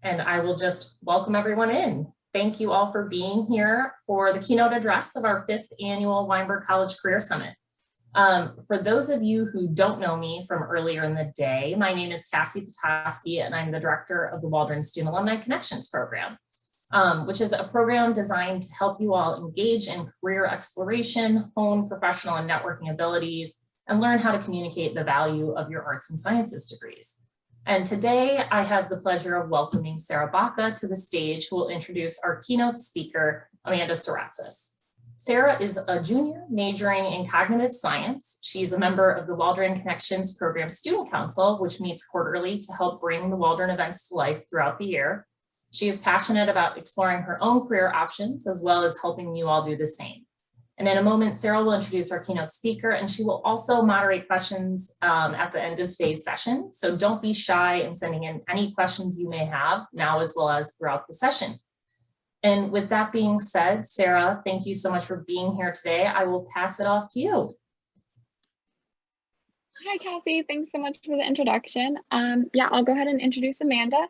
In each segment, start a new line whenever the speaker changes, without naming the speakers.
and I will just welcome everyone in. Thank you all for being here for the keynote address of our 5th annual Weinberg College Career Summit. For those of you who don't know me from earlier in the day, my name is Cassie Petoskey, and I'm the director of the Waldron Student Alumni Connections Program, which is a program designed to help you all engage in career exploration, hone professional and networking abilities, and learn how to communicate the value of your arts and sciences degrees. And today I have the pleasure of welcoming Sarah Baca to the stage, who will introduce our keynote speaker, Amanda Saratsis. Sarah is a junior majoring in cognitive science. She's a member of the Waldron Connections Program Student Council, which meets quarterly to help bring the Waldron events to life throughout the year. She is passionate about exploring her own career options, as well as helping you all do the same. And in a moment, Sarah will introduce our keynote speaker, and she will also moderate questions at the end of today's session. So don't be shy in sending in any questions you may have now, as well as throughout the session. And with that being said, Sarah, thank you so much for being here today. I will pass it off to you.
Hi, Cassie. Thanks so much for the introduction. I'll go ahead and introduce Amanda.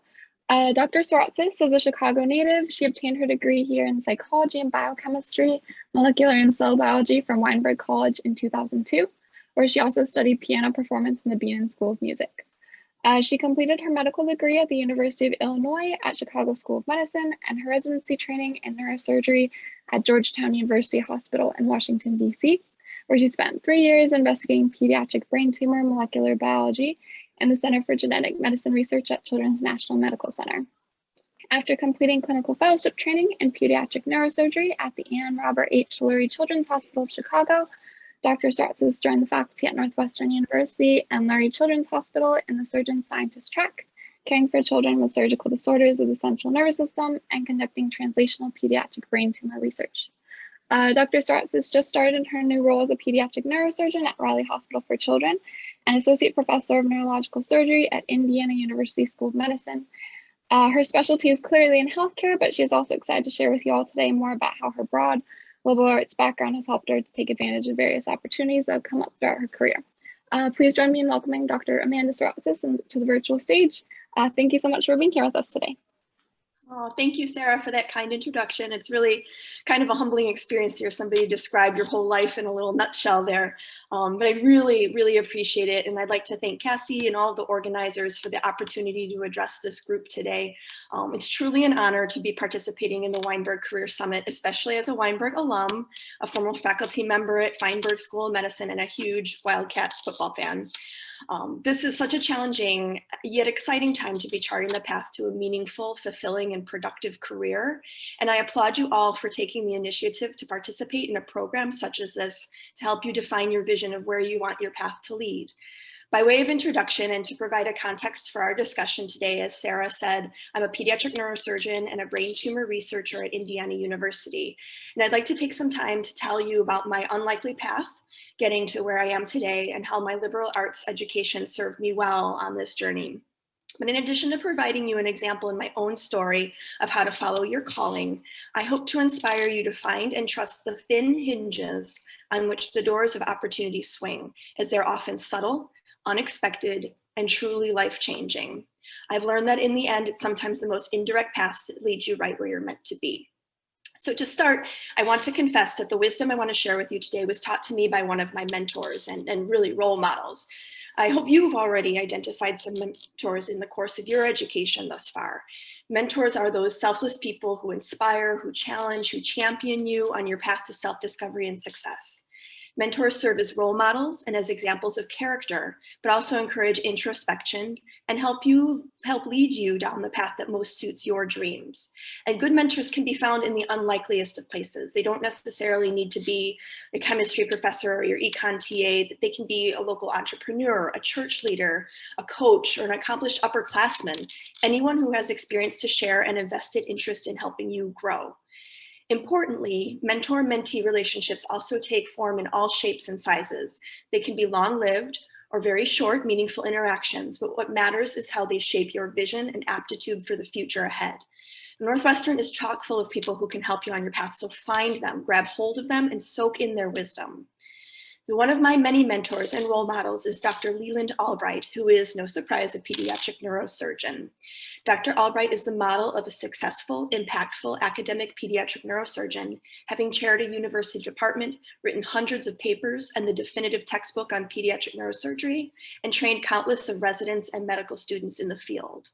Dr. Saratsis is a Chicago native. She obtained her degree here in Psychology and Biochemistry, Molecular and Cell Biology from Weinberg College in 2002, where she also studied piano performance in the Bienen School of Music. She completed her medical degree at the University of Illinois at Chicago School of Medicine and her residency training in neurosurgery at Georgetown University Hospital in Washington, D.C., where she spent 3 years investigating pediatric brain tumor molecular biology in the Center for Genetic Medicine Research at Children's National Medical Center. After completing clinical fellowship training in pediatric neurosurgery at the Ann Robert H. Lurie Children's Hospital of Chicago, Dr. Saratsis joined the faculty at Northwestern University and Lurie Children's Hospital in the surgeon scientist track, caring for children with surgical disorders of the central nervous system and conducting translational pediatric brain tumor research. Dr. Saratsis just started her new role as a pediatric neurosurgeon at Raleigh Hospital for Children and associate professor of neurological surgery at Indiana University School of Medicine. Her specialty is clearly in healthcare, but she is also excited to share with you all today more about how her broad liberal arts background has helped her to take advantage of various opportunities that have come up throughout her career. Please join me in welcoming Dr. Amanda Saratsis to the virtual stage. Thank you so much for being here with us today.
Oh, thank you, Sarah, for that kind introduction. It's really kind of a humbling experience to hear somebody describe your whole life in a little nutshell there. But I really, really appreciate it. And I'd like to thank Cassie and all of the organizers for the opportunity to address this group today. It's truly an honor to be participating in the Weinberg Career Summit, especially as a Weinberg alum, a former faculty member at Weinberg School of Medicine, and a huge Wildcats football fan. This is such a challenging yet exciting time to be charting the path to a meaningful, fulfilling, and productive career. And I applaud you all for taking the initiative to participate in a program such as this to help you define your vision of where you want your path to lead. By way of introduction and to provide a context for our discussion today, as Sarah said, I'm a pediatric neurosurgeon and a brain tumor researcher at Indiana University. And I'd like to take some time to tell you about my unlikely path getting to where I am today and how my liberal arts education served me well on this journey. But in addition to providing you an example in my own story of how to follow your calling, I hope to inspire you to find and trust the thin hinges on which the doors of opportunity swing, as they're often subtle, unexpected, and truly life-changing. I've learned that in the end, it's sometimes the most indirect paths that lead you right where you're meant to be. So to start, I want to confess that the wisdom I want to share with you today was taught to me by one of my mentors and really role models. I hope you've already identified some mentors in the course of your education thus far. Mentors are those selfless people who inspire, who challenge, who champion you on your path to self-discovery and success. Mentors serve as role models and as examples of character, but also encourage introspection and help lead you down the path that most suits your dreams. And good mentors can be found in the unlikeliest of places. They don't necessarily need to be a chemistry professor or your econ TA. They can be a local entrepreneur, a church leader, a coach, or an accomplished upperclassman, anyone who has experience to share and a vested interest in helping you grow. Importantly, mentor-mentee relationships also take form in all shapes and sizes. They can be long-lived or very short, meaningful interactions, but what matters is how they shape your vision and aptitude for the future ahead. Northwestern is chock full of people who can help you on your path, so find them, grab hold of them, and soak in their wisdom. So one of my many mentors and role models is Dr. Leland Albright, who is, no surprise, a pediatric neurosurgeon. Dr. Albright is the model of a successful, impactful academic pediatric neurosurgeon, having chaired a university department, written hundreds of papers and the definitive textbook on pediatric neurosurgery, and trained countless of residents and medical students in the field.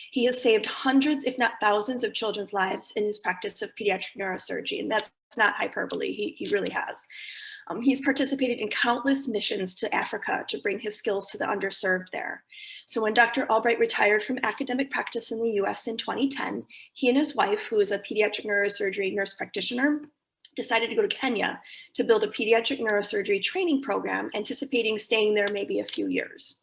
He has saved hundreds, if not thousands, of children's lives in his practice of pediatric neurosurgery, and that's not hyperbole, he really has. He's participated in countless missions to Africa to bring his skills to the underserved there. So when Dr. Albright retired from academic practice in the US in 2010, he and his wife, who is a pediatric neurosurgery nurse practitioner, decided to go to Kenya to build a pediatric neurosurgery training program, anticipating staying there maybe a few years.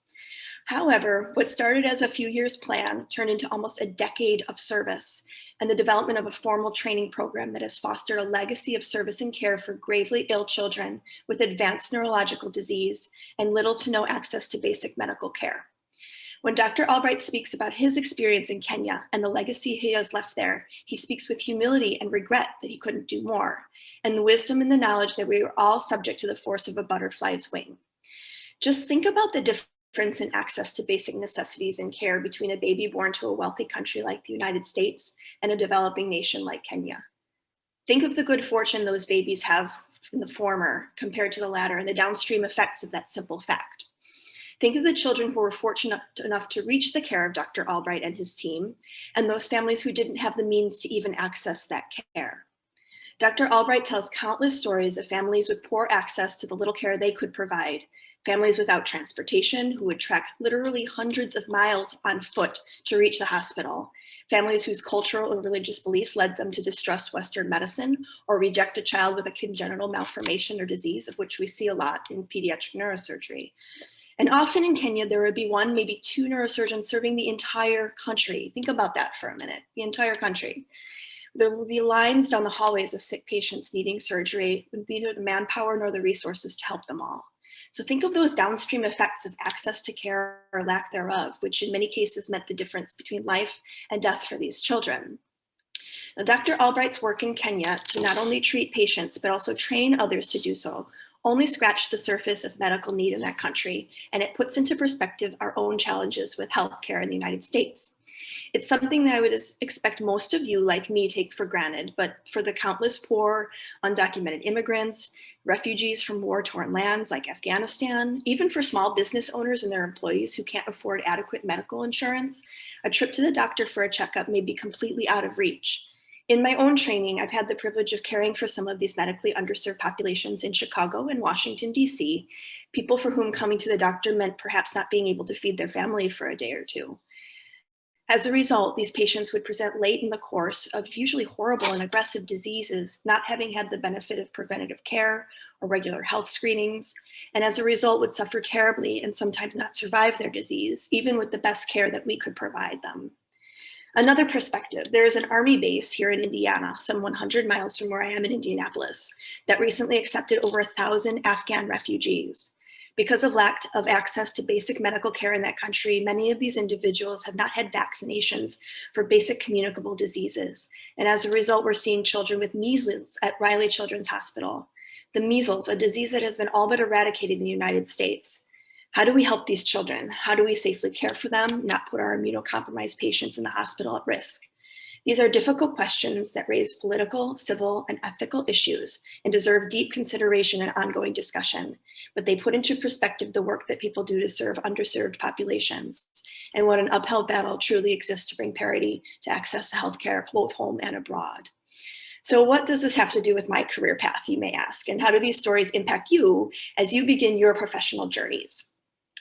However, what started as a few years plan turned into almost a decade of service and the development of a formal training program that has fostered a legacy of service and care for gravely ill children with advanced neurological disease and little to no access to basic medical care. When Dr. Albright speaks about his experience in Kenya and the legacy he has left there, he speaks with humility and regret that he couldn't do more, and the wisdom and the knowledge that we are all subject to the force of a butterfly's wing. Just think about the difference in access to basic necessities and care between a baby born to a wealthy country like the United States and a developing nation like Kenya. Think of the good fortune those babies have in the former compared to the latter and the downstream effects of that simple fact. Think of the children who were fortunate enough to reach the care of Dr. Albright and his team, and those families who didn't have the means to even access that care. Dr. Albright tells countless stories of families with poor access to the little care they could provide, families without transportation who would trek literally hundreds of miles on foot to reach the hospital, families whose cultural and religious beliefs led them to distrust Western medicine or reject a child with a congenital malformation or disease, of which we see a lot in pediatric neurosurgery. And often in Kenya, there would be one, maybe two neurosurgeons serving the entire country. Think about that for a minute, the entire country. There will be lines down the hallways of sick patients needing surgery with neither the manpower nor the resources to help them all. So think of those downstream effects of access to care or lack thereof, which in many cases meant the difference between life and death for these children. Now, Dr. Albright's work in Kenya to not only treat patients, but also train others to do so, only scratched the surface of medical need in that country, and it puts into perspective our own challenges with healthcare in the United States. It's something that I would expect most of you, like me, take for granted, but for the countless poor, undocumented immigrants, refugees from war-torn lands like Afghanistan, even for small business owners and their employees who can't afford adequate medical insurance, a trip to the doctor for a checkup may be completely out of reach. In my own training, I've had the privilege of caring for some of these medically underserved populations in Chicago and Washington, D.C., people for whom coming to the doctor meant perhaps not being able to feed their family for a day or two. As a result, these patients would present late in the course of usually horrible and aggressive diseases, not having had the benefit of preventative care or regular health screenings, and as a result would suffer terribly and sometimes not survive their disease, even with the best care that we could provide them. Another perspective, there is an Army base here in Indiana, some 100 miles from where I am in Indianapolis, that recently accepted over 1,000 Afghan refugees. Because of lack of access to basic medical care in that country, many of these individuals have not had vaccinations for basic communicable diseases. And as a result, we're seeing children with measles at Riley Children's Hospital. The measles, a disease that has been all but eradicated in the United States. How do we help these children? How do we safely care for them, not put our immunocompromised patients in the hospital at risk? These are difficult questions that raise political, civil, and ethical issues and deserve deep consideration and ongoing discussion, but they put into perspective the work that people do to serve underserved populations and what an uphill battle truly exists to bring parity to access to healthcare both home and abroad. So what does this have to do with my career path, you may ask, and how do these stories impact you as you begin your professional journeys?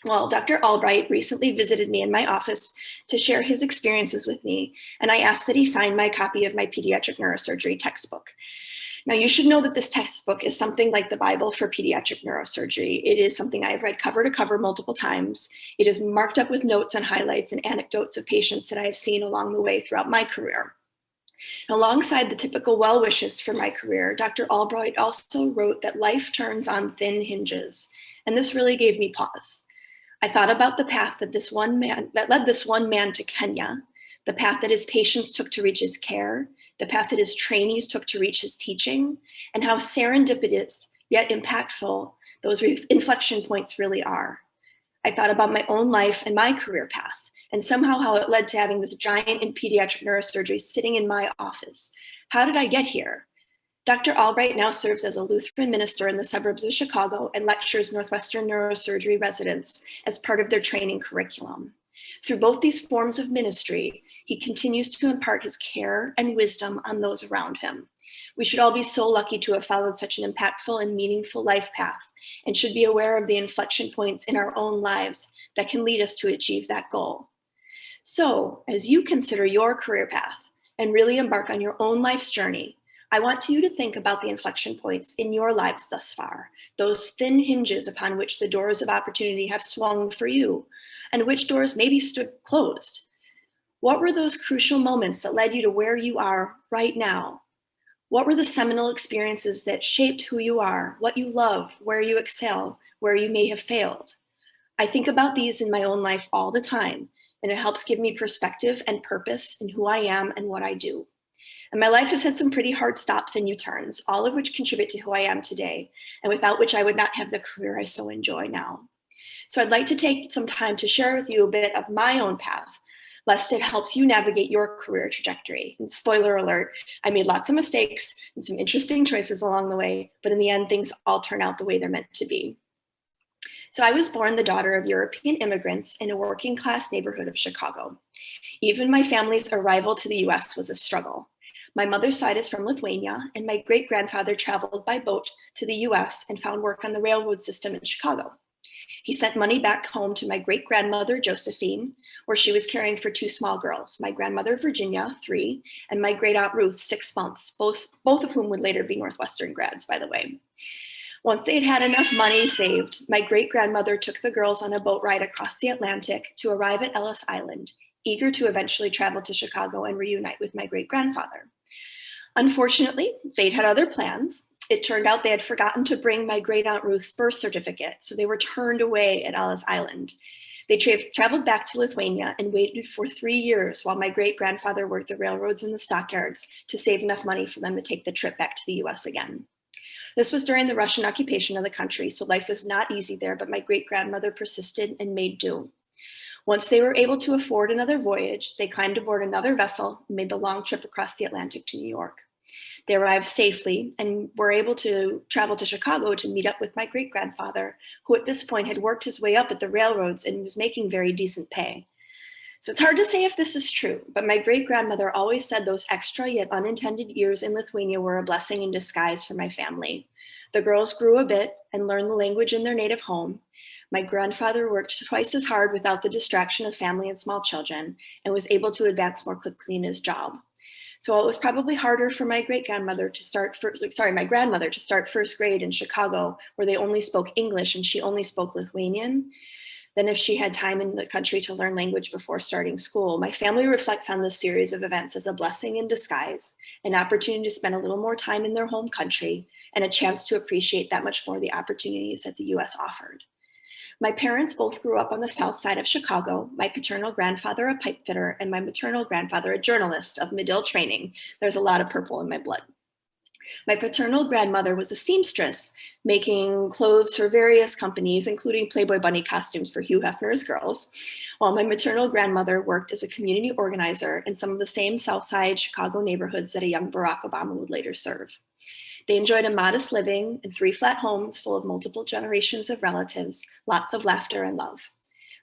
Well, Dr. Albright recently visited me in my office to share his experiences with me, and I asked that he sign my copy of my pediatric neurosurgery textbook. Now, you should know that this textbook is something like the Bible for pediatric neurosurgery. It is something I have read cover to cover multiple times. It is marked up with notes and highlights and anecdotes of patients that I have seen along the way throughout my career. Alongside the typical well wishes for my career, Dr. Albright also wrote that life turns on thin hinges, and this really gave me pause. I thought about the path that led this one man to Kenya, the path that his patients took to reach his care, the path that his trainees took to reach his teaching, and how serendipitous yet impactful those inflection points really are. I thought about my own life and my career path, and somehow how it led to having this giant in pediatric neurosurgery sitting in my office. How did I get here? Dr. Albright now serves as a Lutheran minister in the suburbs of Chicago and lectures Northwestern neurosurgery residents as part of their training curriculum. Through both these forms of ministry, he continues to impart his care and wisdom on those around him. We should all be so lucky to have followed such an impactful and meaningful life path, and should be aware of the inflection points in our own lives that can lead us to achieve that goal. So, as you consider your career path and really embark on your own life's journey, I want you to think about the inflection points in your lives thus far, those thin hinges upon which the doors of opportunity have swung for you, and which doors maybe stood closed. What were those crucial moments that led you to where you are right now? What were the seminal experiences that shaped who you are, what you love, where you excel, where you may have failed? I think about these in my own life all the time, and it helps give me perspective and purpose in who I am and what I do. And my life has had some pretty hard stops and U-turns, all of which contribute to who I am today, and without which I would not have the career I so enjoy now. So I'd like to take some time to share with you a bit of my own path, lest it helps you navigate your career trajectory. And spoiler alert, I made lots of mistakes and some interesting choices along the way, but in the end, things all turn out the way they're meant to be. So I was born the daughter of European immigrants in a working class neighborhood of Chicago. Even my family's arrival to the US was a struggle. My mother's side is from Lithuania, and my great-grandfather traveled by boat to the US and found work on the railroad system in Chicago. He sent money back home to my great-grandmother, Josephine, where she was caring for two small girls, my grandmother, Virginia, 3, and my great-aunt Ruth, 6 months, both of whom would later be Northwestern grads, by the way. Once they had enough money saved, my great-grandmother took the girls on a boat ride across the Atlantic to arrive at Ellis Island, eager to eventually travel to Chicago and reunite with my great-grandfather. Unfortunately, fate had other plans. It turned out they had forgotten to bring my great-aunt Ruth's birth certificate, so they were turned away at Ellis Island. They traveled back to Lithuania and waited for 3 years while my great-grandfather worked the railroads and the stockyards to save enough money for them to take the trip back to the US again. This was during the Russian occupation of the country, so life was not easy there, but my great-grandmother persisted and made do. Once they were able to afford another voyage, they climbed aboard another vessel and made the long trip across the Atlantic to New York. They arrived safely and were able to travel to Chicago to meet up with my great-grandfather, who at this point had worked his way up at the railroads and was making very decent pay. So it's hard to say if this is true, but my great-grandmother always said those extra yet unintended years in Lithuania were a blessing in disguise for my family. The girls grew a bit and learned the language in their native home. My grandfather worked twice as hard without the distraction of family and small children and was able to advance more quickly in his job. So it was probably harder for my grandmother to start first grade in Chicago, where they only spoke English and she only spoke Lithuanian, than if she had time in the country to learn language before starting school. My family reflects on this series of events as a blessing in disguise, an opportunity to spend a little more time in their home country, and a chance to appreciate that much more the opportunities that the US offered. My parents both grew up on the south side of Chicago, my paternal grandfather a pipe fitter, and my maternal grandfather a journalist of Medill training. There's a lot of purple in my blood. My paternal grandmother was a seamstress, making clothes for various companies, including Playboy bunny costumes for Hugh Hefner's girls, while my maternal grandmother worked as a community organizer in some of the same South Side Chicago neighborhoods that a young Barack Obama would later serve. They enjoyed a modest living in 3 flat homes full of multiple generations of relatives, lots of laughter and love.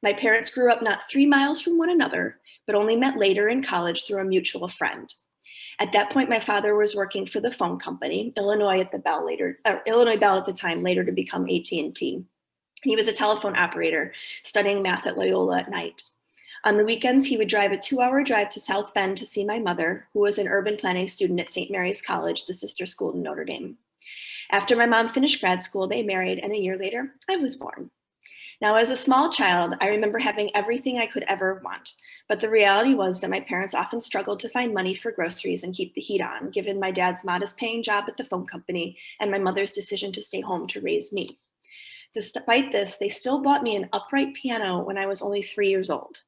My parents grew up not 3 miles from one another, but only met later in college through a mutual friend. At that point, my father was working for the phone company, Illinois Bell at the time, later to become AT&T. He was a telephone operator, studying math at Loyola at night. On the weekends, he would drive a 2-hour drive to South Bend to see my mother, who was an urban planning student at St. Mary's College, the sister school in Notre Dame. After my mom finished grad school, they married, and a year later, I was born. Now, as a small child, I remember having everything I could ever want, but the reality was that my parents often struggled to find money for groceries and keep the heat on, given my dad's modest-paying job at the phone company and my mother's decision to stay home to raise me. Despite this, they still bought me an upright piano when I was only 3 years old.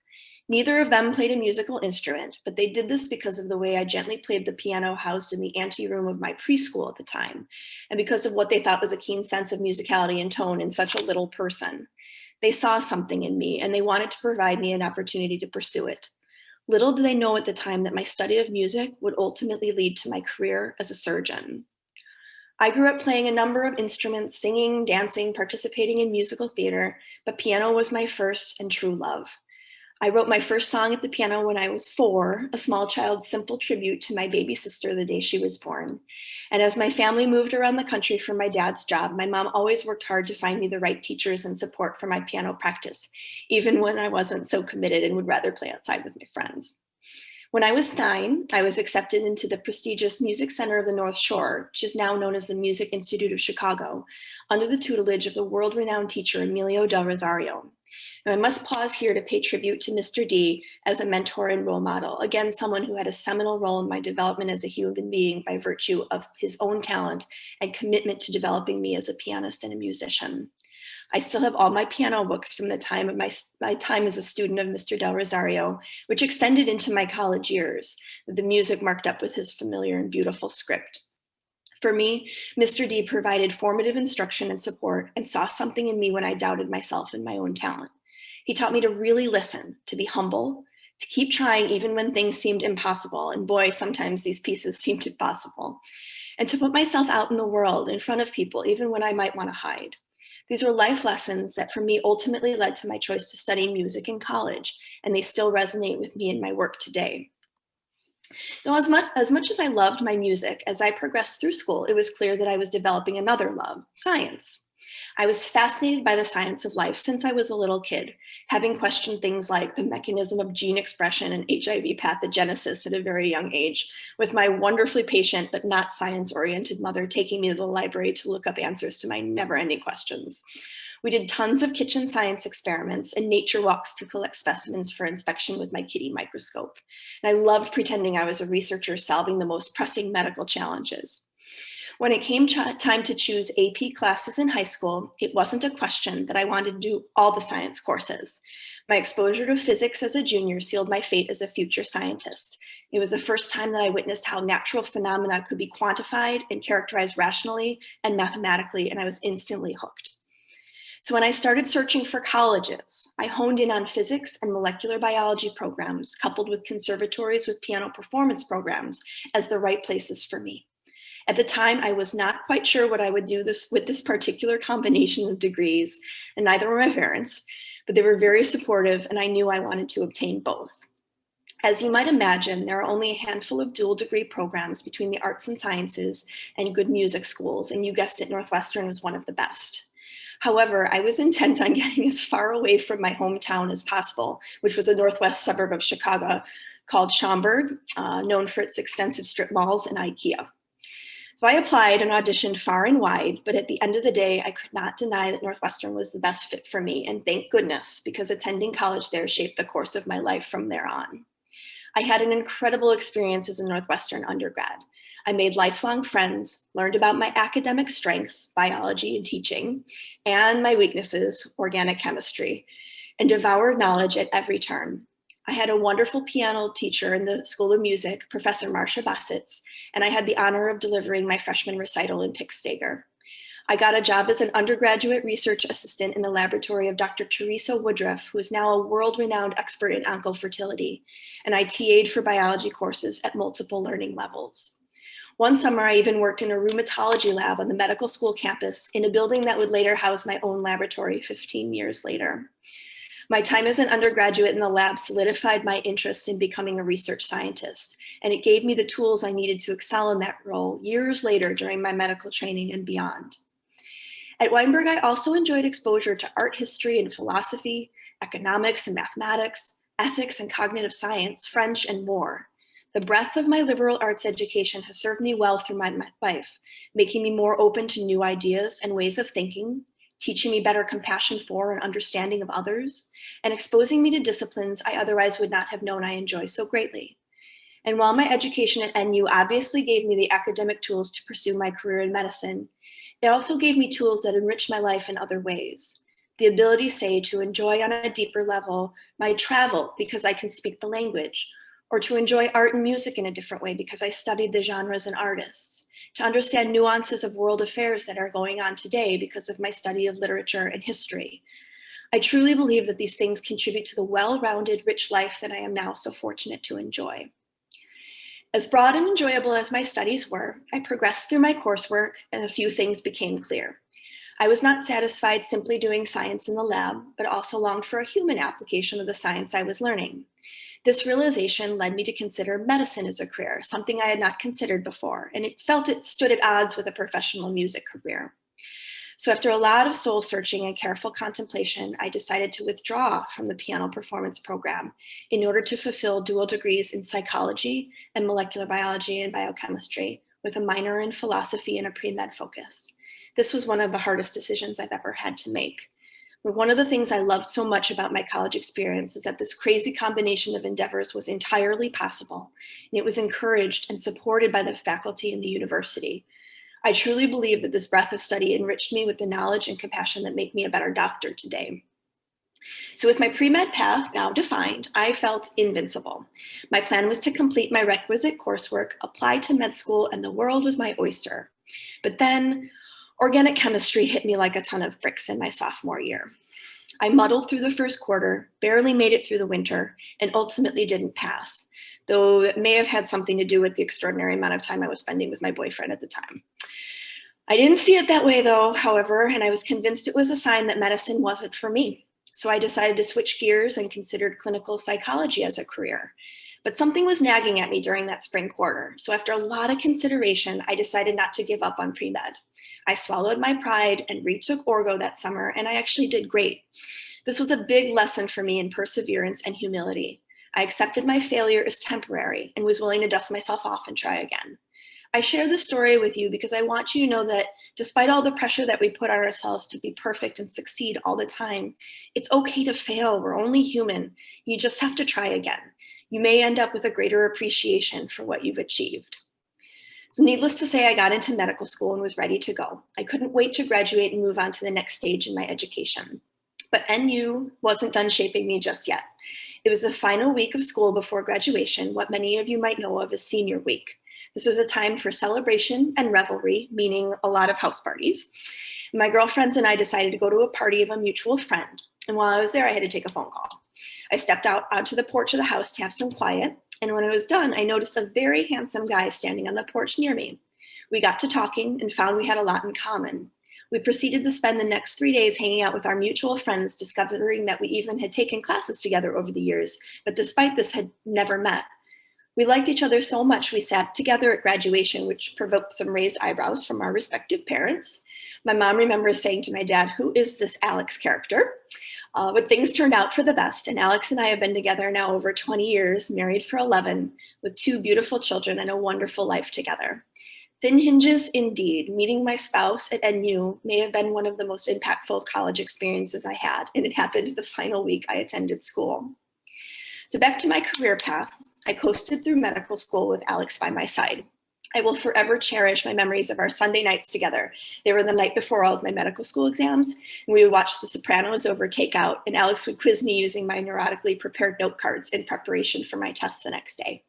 Neither of them played a musical instrument, but they did this because of the way I gently played the piano housed in the anteroom of my preschool at the time, and because of what they thought was a keen sense of musicality and tone in such a little person. They saw something in me, and they wanted to provide me an opportunity to pursue it. Little did they know at the time that my study of music would ultimately lead to my career as a surgeon. I grew up playing a number of instruments, singing, dancing, participating in musical theater, but piano was my first and true love. I wrote my first song at the piano when I was 4, a small child's simple tribute to my baby sister the day she was born. And as my family moved around the country for my dad's job, my mom always worked hard to find me the right teachers and support for my piano practice, even when I wasn't so committed and would rather play outside with my friends. When I was 9, I was accepted into the prestigious Music Center of the North Shore, which is now known as the Music Institute of Chicago, under the tutelage of the world-renowned teacher Emilio del Rosario. Now, I must pause here to pay tribute to Mr. D as a mentor and role model. Again, someone who had a seminal role in my development as a human being by virtue of his own talent and commitment to developing me as a pianist and a musician. I still have all my piano books from the time of my time as a student of Mr. Del Rosario, which extended into my college years, with the music marked up with his familiar and beautiful script. For me, Mr. D provided formative instruction and support and saw something in me when I doubted myself and my own talent. He taught me to really listen, to be humble, to keep trying even when things seemed impossible. And boy, sometimes these pieces seemed impossible. And to put myself out in the world, in front of people, even when I might want to hide. These were life lessons that for me ultimately led to my choice to study music in college, and they still resonate with me in my work today. So as much as I loved my music, as I progressed through school, it was clear that I was developing another love, science. I was fascinated by the science of life since I was a little kid, having questioned things like the mechanism of gene expression and HIV pathogenesis at a very young age, with my wonderfully patient but not science-oriented mother taking me to the library to look up answers to my never-ending questions. We did tons of kitchen science experiments and nature walks to collect specimens for inspection with my kitty microscope. And I loved pretending I was a researcher solving the most pressing medical challenges. When it came time to choose AP classes in high school, it wasn't a question that I wanted to do all the science courses. My exposure to physics as a junior sealed my fate as a future scientist. It was the first time that I witnessed how natural phenomena could be quantified and characterized rationally and mathematically, and I was instantly hooked. So when I started searching for colleges, I honed in on physics and molecular biology programs, coupled with conservatories with piano performance programs as the right places for me. At the time, I was not quite sure what I would do with this particular combination of degrees, and neither were my parents, but they were very supportive, and I knew I wanted to obtain both. As you might imagine, there are only a handful of dual degree programs between the arts and sciences and good music schools, and you guessed it, Northwestern was one of the best. However, I was intent on getting as far away from my hometown as possible, which was a northwest suburb of Chicago called Schaumburg, known for its extensive strip malls and IKEA. So I applied and auditioned far and wide, but at the end of the day, I could not deny that Northwestern was the best fit for me, and thank goodness, because attending college there shaped the course of my life from there on. I had an incredible experience as a Northwestern undergrad. I made lifelong friends, learned about my academic strengths, biology and teaching, and my weaknesses, organic chemistry, and devoured knowledge at every turn. I had a wonderful piano teacher in the School of Music, Professor Marcia Bassitz, and I had the honor of delivering my freshman recital in Pick-Stager. I got a job as an undergraduate research assistant in the laboratory of Dr. Teresa Woodruff, who is now a world-renowned expert in oncofertility, and I TA'd for biology courses at multiple learning levels. One summer, I even worked in a rheumatology lab on the medical school campus in a building that would later house my own laboratory 15 years later. My time as an undergraduate in the lab solidified my interest in becoming a research scientist, and it gave me the tools I needed to excel in that role years later during my medical training and beyond. At Weinberg, I also enjoyed exposure to art history and philosophy, economics and mathematics, ethics and cognitive science, French, and more. The breadth of my liberal arts education has served me well through my life, making me more open to new ideas and ways of thinking, teaching me better compassion for and understanding of others, and exposing me to disciplines I otherwise would not have known I enjoy so greatly. And while my education at NU obviously gave me the academic tools to pursue my career in medicine, it also gave me tools that enrich my life in other ways. the ability, say, to enjoy on a deeper level my travel because I can speak the language, or to enjoy art and music in a different way because I studied the genres and artists, to understand nuances of world affairs that are going on today because of my study of literature and history. I truly believe that these things contribute to the well-rounded, rich life that I am now so fortunate to enjoy. As broad and enjoyable as my studies were, I progressed through my coursework and a few things became clear. I was not satisfied simply doing science in the lab, but also longed for a human application of the science I was learning. This realization led me to consider medicine as a career, something I had not considered before, and it stood at odds with a professional music career. So after a lot of soul searching and careful contemplation, I decided to withdraw from the piano performance program in order to fulfill dual degrees in psychology and molecular biology and biochemistry with a minor in philosophy and a pre-med focus. This was one of the hardest decisions I've ever had to make. But one of the things I loved so much about my college experience is that this crazy combination of endeavors was entirely possible, and it was encouraged and supported by the faculty and the university. I truly believe that this breadth of study enriched me with the knowledge and compassion that make me a better doctor today. So with my pre-med path now defined, I felt invincible. My plan was to complete my requisite coursework, apply to med school, and the world was my oyster. But then organic chemistry hit me like a ton of bricks in my sophomore year. I muddled through the first quarter, barely made it through the winter, and ultimately didn't pass, though it may have had something to do with the extraordinary amount of time I was spending with my boyfriend at the time. I didn't see it that way though, however, and I was convinced it was a sign that medicine wasn't for me. So I decided to switch gears and considered clinical psychology as a career. But something was nagging at me during that spring quarter. So after a lot of consideration, I decided not to give up on pre-med. I swallowed my pride and retook Orgo that summer, and I actually did great. This was a big lesson for me in perseverance and humility. I accepted my failure as temporary and was willing to dust myself off and try again. I share this story with you because I want you to know that despite all the pressure that we put on ourselves to be perfect and succeed all the time, it's okay to fail. We're only human. You just have to try again. You may end up with a greater appreciation for what you've achieved. So needless to say, I got into medical school and was ready to go. I couldn't wait to graduate and move on to the next stage in my education. But NU wasn't done shaping me just yet. It was the final week of school before graduation, what many of you might know of as senior week. This was a time for celebration and revelry, meaning a lot of house parties. My girlfriends and I decided to go to a party of a mutual friend. And while I was there, I had to take a phone call. I stepped out onto the porch of the house to have some quiet. And when I was done, I noticed a very handsome guy standing on the porch near me. We got to talking and found we had a lot in common. We proceeded to spend the next 3 days hanging out with our mutual friends, discovering that we even had taken classes together over the years, but despite this had never met. We liked each other so much we sat together at graduation, which provoked some raised eyebrows from our respective parents. My mom remembers saying to my dad, "Who is this Alex character?" But things turned out for the best, and Alex and I have been together now over 20 years, married for 11, with 2 beautiful children and a wonderful life together. Thin hinges indeed. Meeting my spouse at NU may have been one of the most impactful college experiences I had, and it happened the final week I attended school. So back to my career path, I coasted through medical school with Alex by my side. I will forever cherish my memories of our Sunday nights together. They were the night before all of my medical school exams, and we would watch The Sopranos over takeout, and Alex would quiz me using my neurotically prepared note cards in preparation for my tests the next day.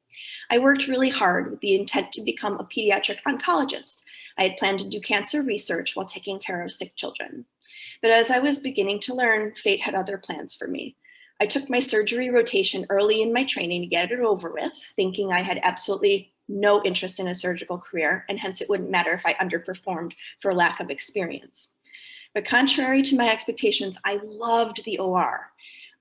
I worked really hard with the intent to become a pediatric oncologist. I had planned to do cancer research while taking care of sick children. But as I was beginning to learn, fate had other plans for me. I took my surgery rotation early in my training to get it over with, thinking I had absolutely no interest in a surgical career, and hence it wouldn't matter if I underperformed for lack of experience. But contrary to my expectations, I loved the OR.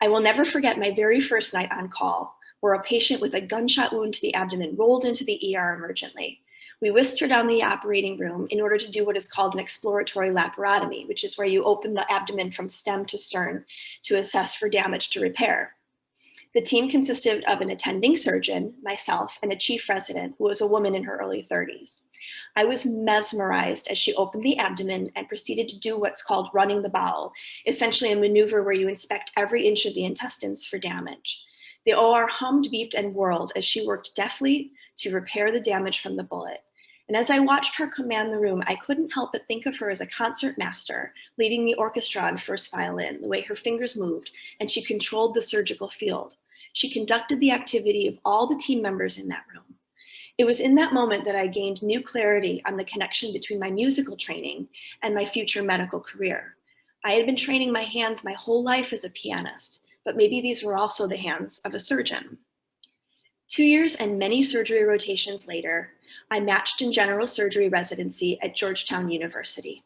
I will never forget my very first night on call, where a patient with a gunshot wound to the abdomen rolled into the ER emergently. We whisked her down the operating room in order to do what is called an exploratory laparotomy, which is where you open the abdomen from stem to stern to assess for damage to repair. The team consisted of an attending surgeon, myself, and a chief resident who was a woman in her early 30s. I was mesmerized as she opened the abdomen and proceeded to do what's called running the bowel, essentially a maneuver where you inspect every inch of the intestines for damage. The OR hummed, beeped, and whirled as she worked deftly to repair the damage from the bullet. And as I watched her command the room, I couldn't help but think of her as a concert master, leading the orchestra on first violin, the way her fingers moved, and she controlled the surgical field. She conducted the activity of all the team members in that room. It was in that moment that I gained new clarity on the connection between my musical training and my future medical career. I had been training my hands my whole life as a pianist, but maybe these were also the hands of a surgeon. 2 years and many surgery rotations later, I matched in general surgery residency at Georgetown University.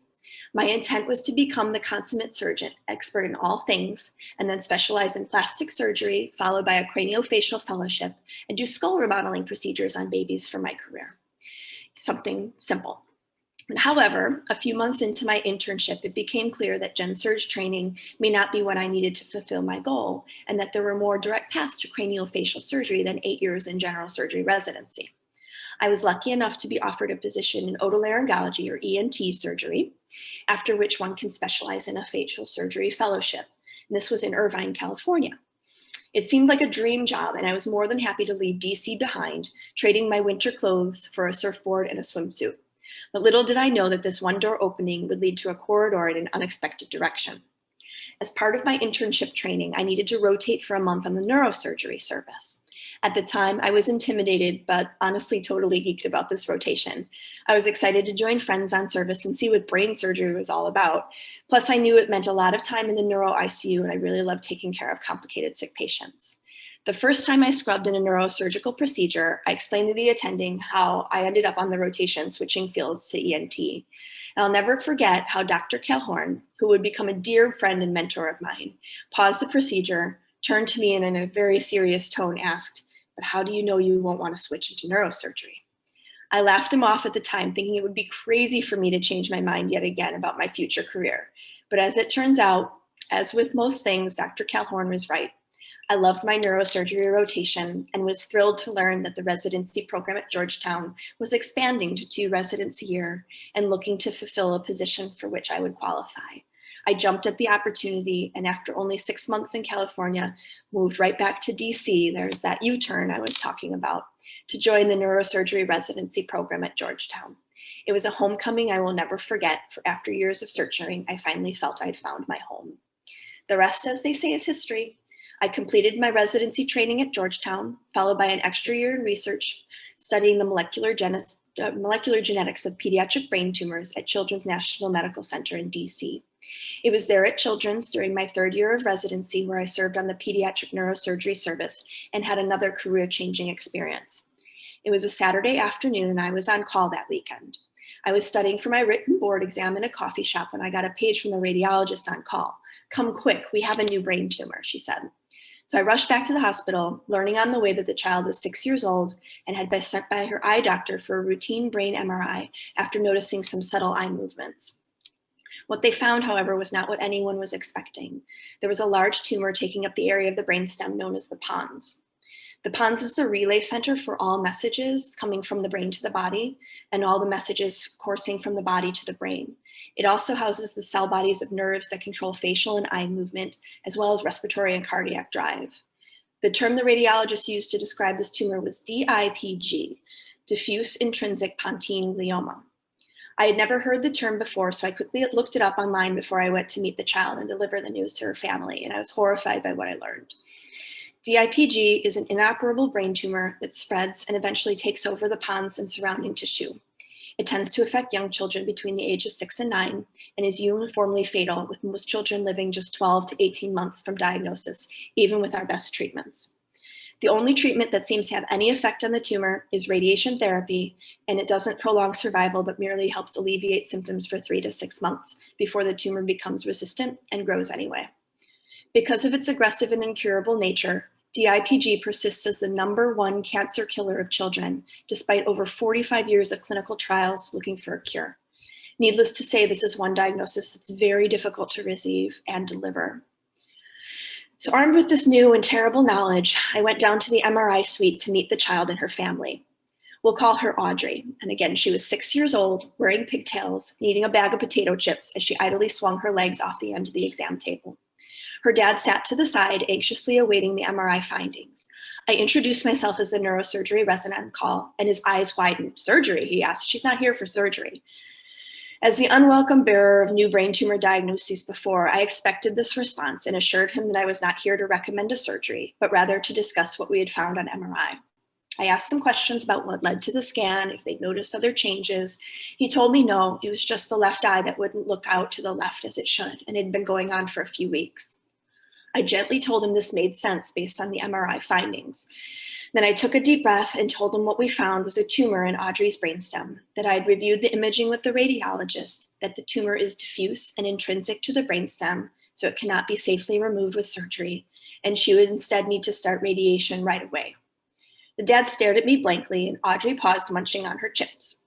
My intent was to become the consummate surgeon, expert in all things, and then specialize in plastic surgery, followed by a craniofacial fellowship, and do skull remodeling procedures on babies for my career. Something simple. However, a few months into my internship, it became clear that Gen Surg training may not be what I needed to fulfill my goal, and that there were more direct paths to craniofacial surgery than 8 years in general surgery residency. I was lucky enough to be offered a position in otolaryngology or ENT surgery, after which one can specialize in a facial surgery fellowship. And this was in Irvine, California. It seemed like a dream job, and I was more than happy to leave DC behind, trading my winter clothes for a surfboard and a swimsuit. But little did I know that this one door opening would lead to a corridor in an unexpected direction. As part of my internship training, I needed to rotate for a month on the neurosurgery service. At the time, I was intimidated, but honestly totally geeked about this rotation. I was excited to join friends on service and see what brain surgery was all about. Plus, I knew it meant a lot of time in the neuro ICU, and I really loved taking care of complicated sick patients. The first time I scrubbed in a neurosurgical procedure, I explained to the attending how I ended up on the rotation switching fields to ENT. And I'll never forget how Dr. Calhorn, who would become a dear friend and mentor of mine, paused the procedure, turned to me and in a very serious tone asked, "But how do you know you won't want to switch into neurosurgery?" I laughed him off at the time, thinking it would be crazy for me to change my mind yet again about my future career. But as it turns out, as with most things, Dr. Calhorn was right. I loved my neurosurgery rotation and was thrilled to learn that the residency program at Georgetown was expanding to 2 residents a year and looking to fulfill a position for which I would qualify. I jumped at the opportunity, and after only 6 months in California, moved right back to DC, there's that U-turn I was talking about, to join the neurosurgery residency program at Georgetown. It was a homecoming I will never forget, for after years of searching, I finally felt I'd found my home. The rest, as they say, is history. I completed my residency training at Georgetown, followed by an extra year in research studying the molecular genetics of pediatric brain tumors at Children's National Medical Center in DC. It was there at Children's during my 3rd year of residency where I served on the Pediatric Neurosurgery service and had another career-changing experience. It was a Saturday afternoon and I was on call that weekend. I was studying for my written board exam in a coffee shop when I got a page from the radiologist on call. "Come quick, we have a new brain tumor," she said. So I rushed back to the hospital, learning on the way that the child was 6 years old and had been sent by her eye doctor for a routine brain MRI after noticing some subtle eye movements. What they found, however, was not what anyone was expecting. There was a large tumor taking up the area of the brainstem known as the pons. The pons is the relay center for all messages coming from the brain to the body and all the messages coursing from the body to the brain. It also houses the cell bodies of nerves that control facial and eye movement, as well as respiratory and cardiac drive. The term the radiologist used to describe this tumor was DIPG, diffuse intrinsic pontine glioma. I had never heard the term before, so I quickly looked it up online before I went to meet the child and deliver the news to her family, and I was horrified by what I learned. DIPG is an inoperable brain tumor that spreads and eventually takes over the pons and surrounding tissue. It tends to affect young children between the age of 6 and 9 and is uniformly fatal, with most children living just 12 to 18 months from diagnosis, even with our best treatments. The only treatment that seems to have any effect on the tumor is radiation therapy, and it doesn't prolong survival, but merely helps alleviate symptoms for 3 to 6 months before the tumor becomes resistant and grows anyway. Because of its aggressive and incurable nature, DIPG persists as the #1 cancer killer of children, despite over 45 years of clinical trials looking for a cure. Needless to say, this is one diagnosis that's very difficult to receive and deliver. So armed with this new and terrible knowledge, I went down to the MRI suite to meet the child and her family. We'll call her Audrey. And again, she was 6 years old, wearing pigtails, and eating a bag of potato chips as she idly swung her legs off the end of the exam table. Her dad sat to the side, anxiously awaiting the MRI findings. I introduced myself as a neurosurgery resident on call, and his eyes widened. Surgery, he asked. She's not here for surgery. As the unwelcome bearer of new brain tumor diagnoses before, I expected this response and assured him that I was not here to recommend a surgery, but rather to discuss what we had found on MRI. I asked some questions about what led to the scan, if they'd noticed other changes. He told me no, it was just the left eye that wouldn't look out to the left as it should, and it had been going on for a few weeks. I gently told him this made sense based on the MRI findings. Then I took a deep breath and told him what we found was a tumor in Audrey's brainstem, that I had reviewed the imaging with the radiologist, that the tumor is diffuse and intrinsic to the brainstem, so it cannot be safely removed with surgery, and she would instead need to start radiation right away. The dad stared at me blankly, and Audrey paused, munching on her chips.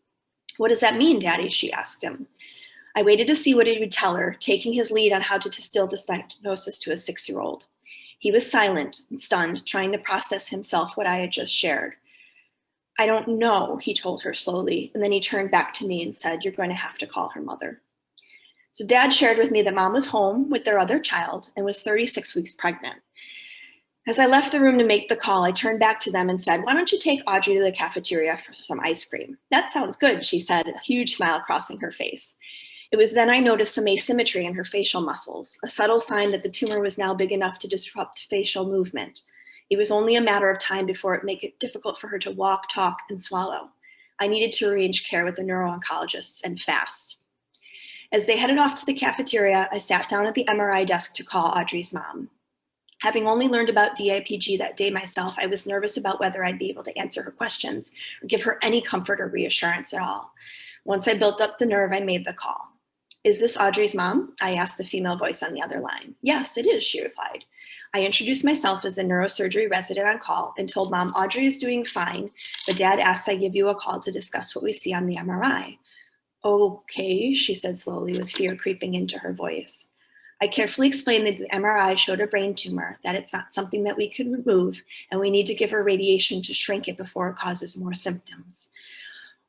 "What does that mean, Daddy?" she asked him. I waited to see what he would tell her, taking his lead on how to distill this diagnosis to a 6-year-old. He was silent and stunned, trying to process himself what I had just shared. "I don't know," he told her slowly, and then he turned back to me and said, "You're going to have to call her mother." So Dad shared with me that Mom was home with their other child and was 36 weeks pregnant. As I left the room to make the call, I turned back to them and said, "Why don't you take Audrey to the cafeteria for some ice cream?" "That sounds good," she said, a huge smile crossing her face. It was then I noticed some asymmetry in her facial muscles, a subtle sign that the tumor was now big enough to disrupt facial movement. It was only a matter of time before it made it difficult for her to walk, talk, and swallow. I needed to arrange care with the neuro-oncologists, and fast. As they headed off to the cafeteria, I sat down at the MRI desk to call Audrey's mom. Having only learned about DIPG that day myself, I was nervous about whether I'd be able to answer her questions or give her any comfort or reassurance at all. Once I built up the nerve, I made the call. "Is this Audrey's mom?" I asked the female voice on the other line. "Yes, it is," she replied. I introduced myself as a neurosurgery resident on call and told Mom Audrey is doing fine, but Dad asked I give you a call to discuss what we see on the MRI. "Okay," she said slowly, with fear creeping into her voice. I carefully explained that the MRI showed a brain tumor, that it's not something that we could remove, and we need to give her radiation to shrink it before it causes more symptoms.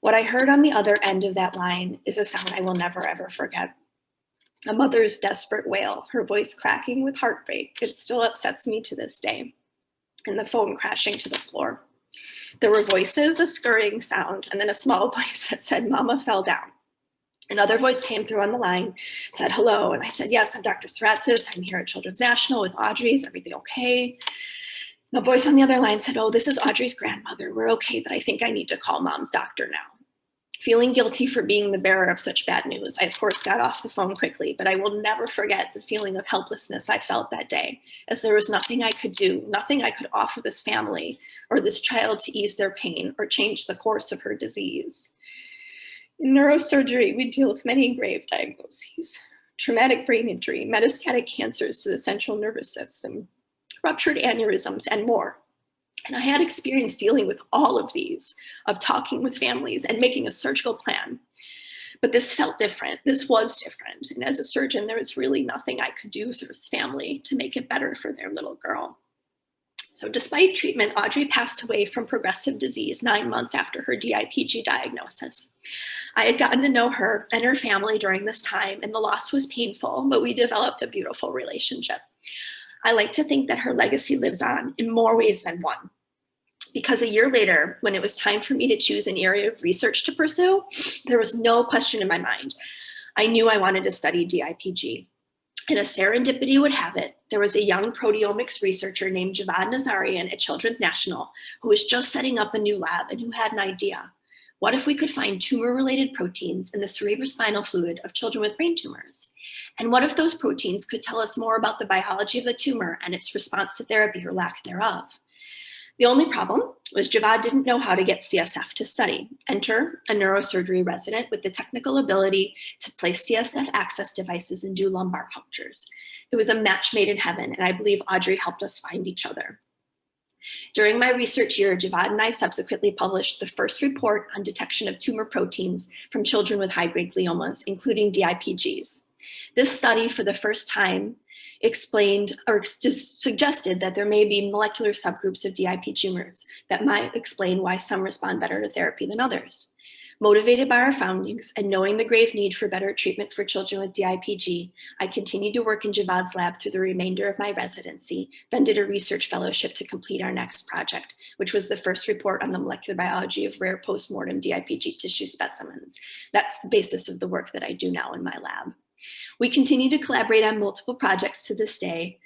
What I heard on the other end of that line is a sound I will never, ever forget. A mother's desperate wail, her voice cracking with heartbreak. It still upsets me to this day. And the phone crashing to the floor. There were voices, a scurrying sound, and then a small voice that said, "Mama fell down." Another voice came through on the line, said hello, and I said, "Yes, I'm Dr. Saratsis. I'm here at Children's National with Audrey. Is everything okay?" The voice on the other line said, "Oh, this is Audrey's grandmother. We're okay, but I think I need to call Mom's doctor now." Feeling guilty for being the bearer of such bad news, I of course got off the phone quickly, but I will never forget the feeling of helplessness I felt that day, as there was nothing I could do, nothing I could offer this family or this child to ease their pain or change the course of her disease. In neurosurgery, we deal with many grave diagnoses: traumatic brain injury, metastatic cancers to the central nervous system, ruptured aneurysms, and more. And I had experience dealing with all of these, of talking with families and making a surgical plan. But this felt different. This was different. And as a surgeon, there was really nothing I could do for this family to make it better for their little girl. So despite treatment, Audrey passed away from progressive disease 9 months after her DIPG diagnosis. I had gotten to know her and her family during this time, and the loss was painful, but we developed a beautiful relationship. I like to think that her legacy lives on in more ways than one. Because a year later, when it was time for me to choose an area of research to pursue, there was no question in my mind. I knew I wanted to study DIPG. And as serendipity would have it, there was a young proteomics researcher named Javad Nazarian at Children's National who was just setting up a new lab and who had an idea. What if we could find tumor-related proteins in the cerebrospinal fluid of children with brain tumors? And what if those proteins could tell us more about the biology of the tumor and its response to therapy or lack thereof? The only problem was Javad didn't know how to get CSF to study. Enter a neurosurgery resident with the technical ability to place CSF access devices and do lumbar punctures. It was a match made in heaven, and I believe Audrey helped us find each other. During my research year, Javad and I subsequently published the first report on detection of tumor proteins from children with high-grade gliomas, including DIPGs. This study, for the first time, explained or just suggested that there may be molecular subgroups of DIP tumors that might explain why some respond better to therapy than others. Motivated by our findings and knowing the grave need for better treatment for children with DIPG, I continued to work in Javad's lab through the remainder of my residency, then did a research fellowship to complete our next project, which was the first report on the molecular biology of rare postmortem DIPG tissue specimens. That's the basis of the work that I do now in my lab. We continue to collaborate on multiple projects to this day,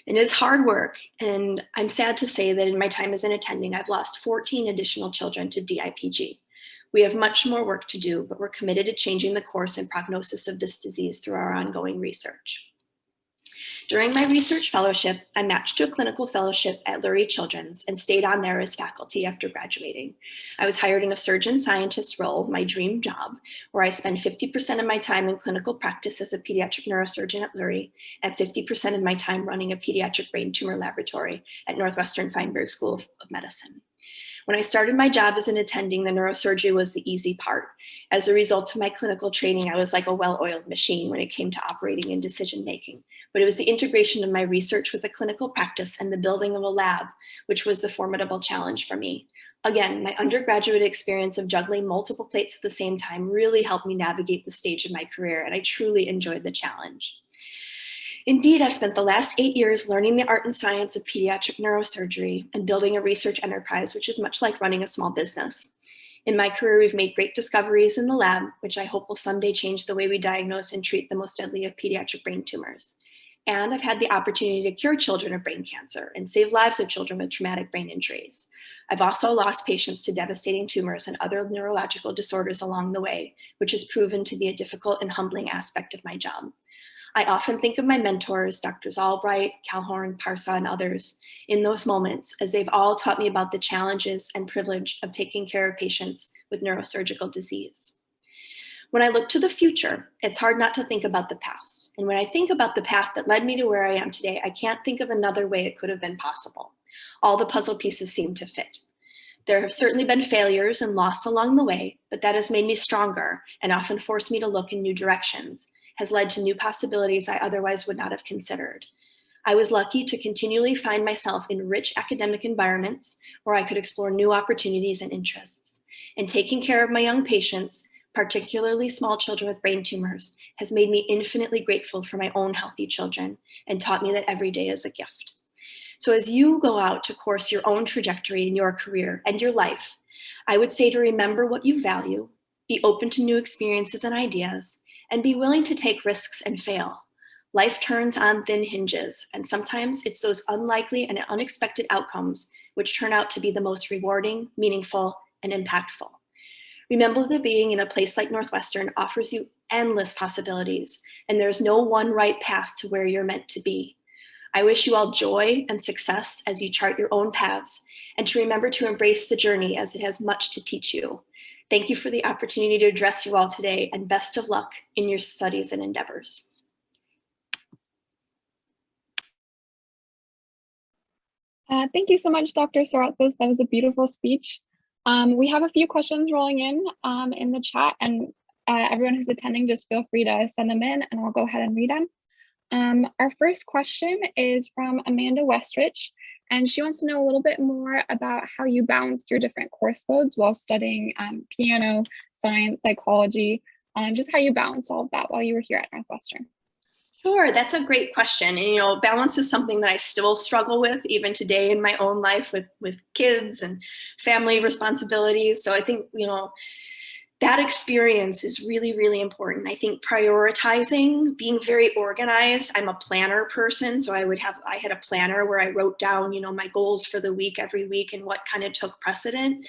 and it's hard work, and I'm sad to say that in my time as an attending, I've lost 14 additional children to DIPG. We have much more work to do, but we're committed to changing the course and prognosis of this disease through our ongoing research. During my research fellowship, I matched to a clinical fellowship at Lurie Children's and stayed on there as faculty after graduating. I was hired in a surgeon scientist role, my dream job, where I spend 50% of my time in clinical practice as a pediatric neurosurgeon at Lurie and 50% of my time running a pediatric brain tumor laboratory at Northwestern Weinberg School of Medicine. When I started my job as an attending, the neurosurgery was the easy part. As a result of my clinical training, I was like a well-oiled machine when it came to operating and decision-making. But it was the integration of my research with the clinical practice and the building of a lab, which was the formidable challenge for me. Again, my undergraduate experience of juggling multiple plates at the same time really helped me navigate the stage of my career, and I truly enjoyed the challenge. Indeed, I've spent the last 8 years learning the art and science of pediatric neurosurgery and building a research enterprise, which is much like running a small business. In my career, we've made great discoveries in the lab, which I hope will someday change the way we diagnose and treat the most deadly of pediatric brain tumors. And I've had the opportunity to cure children of brain cancer and save lives of children with traumatic brain injuries. I've also lost patients to devastating tumors and other neurological disorders along the way, which has proven to be a difficult and humbling aspect of my job. I often think of my mentors, Drs. Albright, Calhorn, Parsa, and others, in those moments, as they've all taught me about the challenges and privilege of taking care of patients with neurosurgical disease. When I look to the future, it's hard not to think about the past. And when I think about the path that led me to where I am today, I can't think of another way it could have been possible. All the puzzle pieces seem to fit. There have certainly been failures and loss along the way, but that has made me stronger and often forced me to look in new directions, has led to new possibilities I otherwise would not have considered. I was lucky to continually find myself in rich academic environments where I could explore new opportunities and interests. And taking care of my young patients, particularly small children with brain tumors, has made me infinitely grateful for my own healthy children and taught me that every day is a gift. So as you go out to course your own trajectory in your career and your life, I would say to remember what you value, be open to new experiences and ideas, and be willing to take risks and fail. Life turns on thin hinges, and sometimes it's those unlikely and unexpected outcomes which turn out to be the most rewarding, meaningful, and impactful. Remember that being in a place like Northwestern offers you endless possibilities, and there's no one right path to where you're meant to be. I wish you all joy and success as you chart your own paths, and to remember to embrace the journey as it has much to teach you. Thank you for the opportunity to address you all today, and best of luck in your studies and endeavors.
Thank you so much, Dr. Saratsis. That was a beautiful speech. We have a few questions rolling in the chat, and everyone who's attending, just feel free to send them in and I'll go ahead and read them. Our first question is from Amanda Westrich, and she wants to know a little bit more about how you balanced your different course loads while studying piano, science, psychology, just how you balanced all of that while you were here at Northwestern.
Sure, that's a great question. And, balance is something that I still struggle with even today in my own life with kids and family responsibilities. So I think, that experience is really, really important. I think prioritizing, being very organized. I'm a planner person, so I had a planner where I wrote down, my goals for the week every week and what kind of took precedent.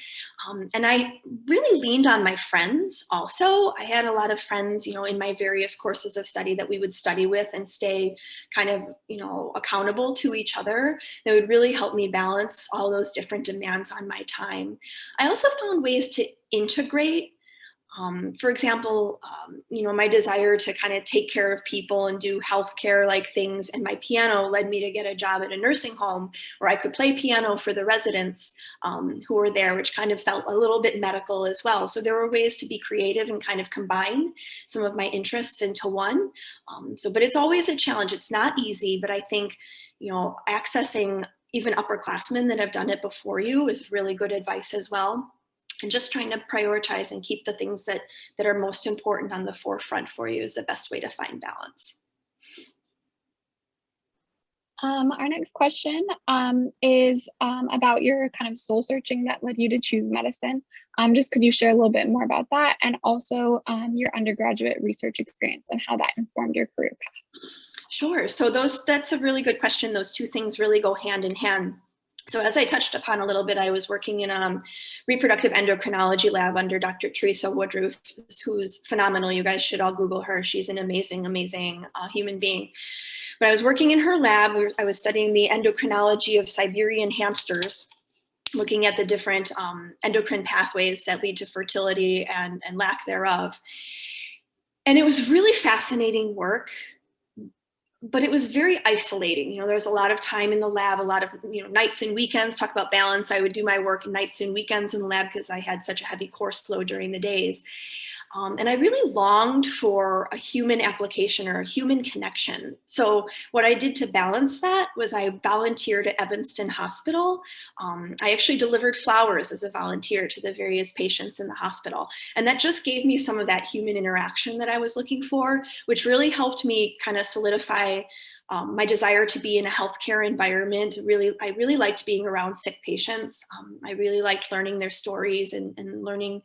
And I really leaned on my friends also. I had a lot of friends, in my various courses of study that we would study with and stay kind of, accountable to each other. That would really help me balance all those different demands on my time. I also found ways to integrate. For example, my desire to kind of take care of people and do healthcare like things, and my piano led me to get a job at a nursing home where I could play piano for the residents who were there, which kind of felt a little bit medical as well. So there were ways to be creative and kind of combine some of my interests into one. But it's always a challenge. It's not easy, but I think, accessing even upperclassmen that have done it before you is really good advice as well. And just trying to prioritize and keep the things that are most important on the forefront for you is the best way to find balance.
Our next question is about your kind of soul searching that led you to choose medicine. Just could you share a little bit more about that, and also your undergraduate research experience and how that informed your career path?
Sure. So that's a really good question. Those two things really go hand in hand. So as I touched upon a little bit, I was working in a reproductive endocrinology lab under Dr. Teresa Woodruff, who's phenomenal. You guys should all Google her. She's an amazing, amazing human being. But I was working in her lab. I was studying the endocrinology of Siberian hamsters, looking at the different endocrine pathways that lead to fertility and lack thereof. And it was really fascinating work, but it was very isolating. You know, there was a lot of time in the lab, a lot of, nights and weekends. Talk about balance. I would do my work nights and weekends in the lab because I had such a heavy course load during the days. And I really longed for a human application or a human connection. So what I did to balance that was I volunteered at Evanston Hospital. I actually delivered flowers as a volunteer to the various patients in the hospital. And that just gave me some of that human interaction that I was looking for, which really helped me kind of solidify my desire to be in a healthcare environment. I really liked being around sick patients. I really liked learning their stories and learning,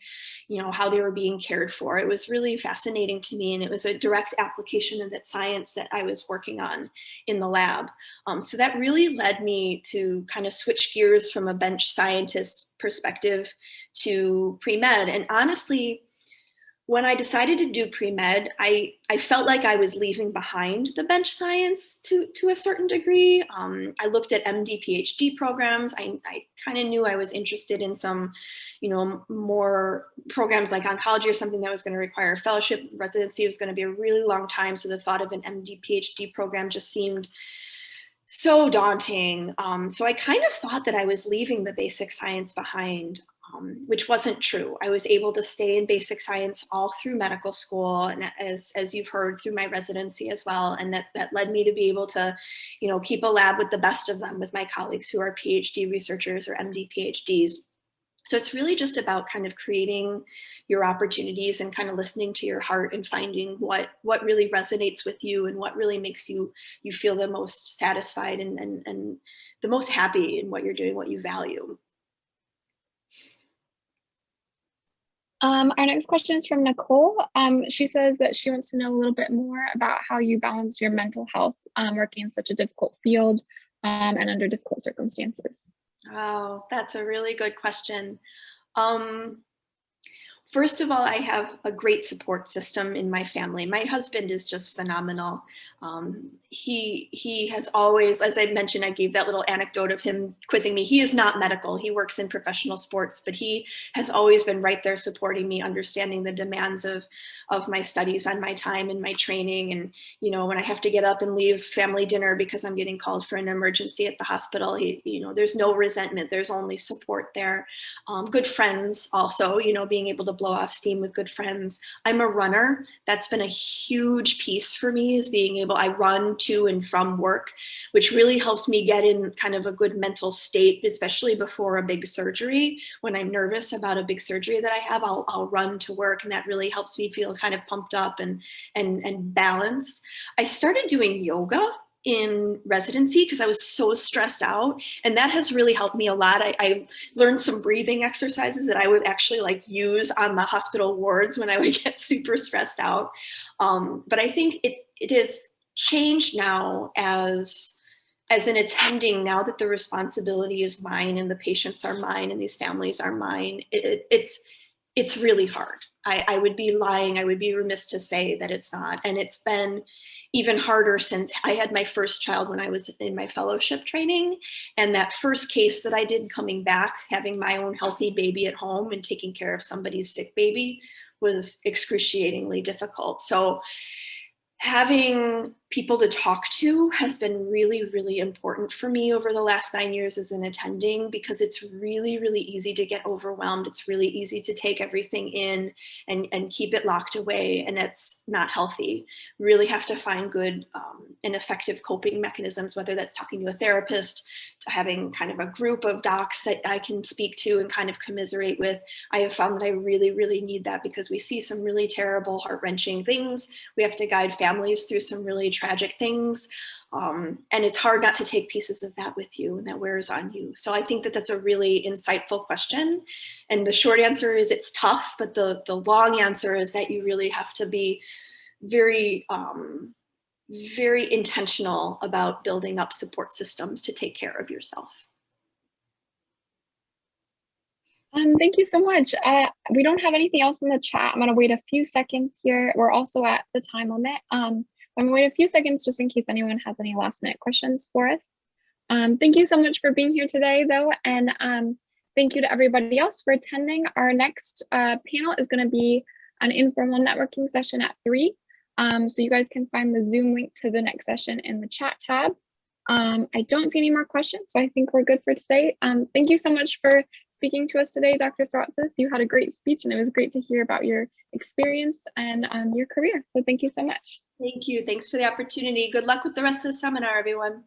how they were being cared for. It was really fascinating to me, and it was a direct application of that science that I was working on in the lab. So that really led me to kind of switch gears from a bench scientist perspective to pre-med. And honestly, when I decided to do pre-med, I felt like I was leaving behind the bench science to a certain degree. I looked at MD, PhD programs. I kind of knew I was interested in some, more programs like oncology or something that was going to require a fellowship. Residency was going to be a really long time. So the thought of an MD, PhD program just seemed so daunting. So I kind of thought that I was leaving the basic science behind, which wasn't true. I was able to stay in basic science all through medical school, and as you've heard, through my residency as well. And that led me to be able to, keep a lab with the best of them, with my colleagues who are PhD researchers or MD, PhDs. So it's really just about kind of creating your opportunities and kind of listening to your heart and finding what really resonates with you and what really makes you feel the most satisfied and the most happy in what you're doing, what you value.
Our next question is from Nicole. She says that she wants to know a little bit more about how you balance your mental health working in such a difficult field and under difficult circumstances.
Oh, that's a really good question. First of all, I have a great support system in my family. My husband is just phenomenal. He has always, as I mentioned, I gave that little anecdote of him quizzing me. He is not medical. He works in professional sports, but he has always been right there supporting me, understanding the demands of my studies on my time and my training. And, when I have to get up and leave family dinner because I'm getting called for an emergency at the hospital, there's no resentment. There's only support there. Good friends also, being able to blow off steam with good friends. I'm a runner. That's been a huge piece for me, is being able, I run to and from work, which really helps me get in kind of a good mental state, especially before a big surgery. When I'm nervous about a big surgery that I have, I'll run to work, and that really helps me feel kind of pumped up and balanced. I started doing yoga in residency because I was so stressed out, and that has really helped me a lot. I learned some breathing exercises that I would actually use on the hospital wards when I would get super stressed out. But I think it is changed now as an attending, now that the responsibility is mine and the patients are mine and these families are mine. It's really hard. I would be lying. I would be remiss to say that it's not. And it's been even harder since I had my first child when I was in my fellowship training. And that first case that I did coming back, having my own healthy baby at home and taking care of somebody's sick baby, was excruciatingly difficult. So having people to talk to has been really, really important for me over the last 9 years as an attending, because it's really, really easy to get overwhelmed. It's really easy to take everything in and keep it locked away, and it's not healthy. Really have to find good and effective coping mechanisms, whether that's talking to a therapist, to having kind of a group of docs that I can speak to and kind of commiserate with. I have found that I really, really need that, because we see some really terrible, heart-wrenching things. We have to guide families through some really tragic things. And it's hard not to take pieces of that with you, and that wears on you. So I think that that's a really insightful question. And the short answer is it's tough, but the long answer is that you really have to be very, very intentional about building up support systems to take care of yourself.
Thank you so much. We don't have anything else in the chat. I'm going to wait a few seconds here. We're also at the time limit. I'm going to wait a few seconds just in case anyone has any last minute questions for us. Thank you so much for being here today, though. And thank you to everybody else for attending. Our next panel is going to be an informal networking session at 3. So you guys can find the Zoom link to the next session in the chat tab. I don't see any more questions, so I think we're good for today. Thank you so much for speaking to us today, Dr. Saratsis. You had a great speech, and it was great to hear about your experience and your career. So thank you so much.
Thank you. Thanks for the opportunity. Good luck with the rest of the seminar, everyone.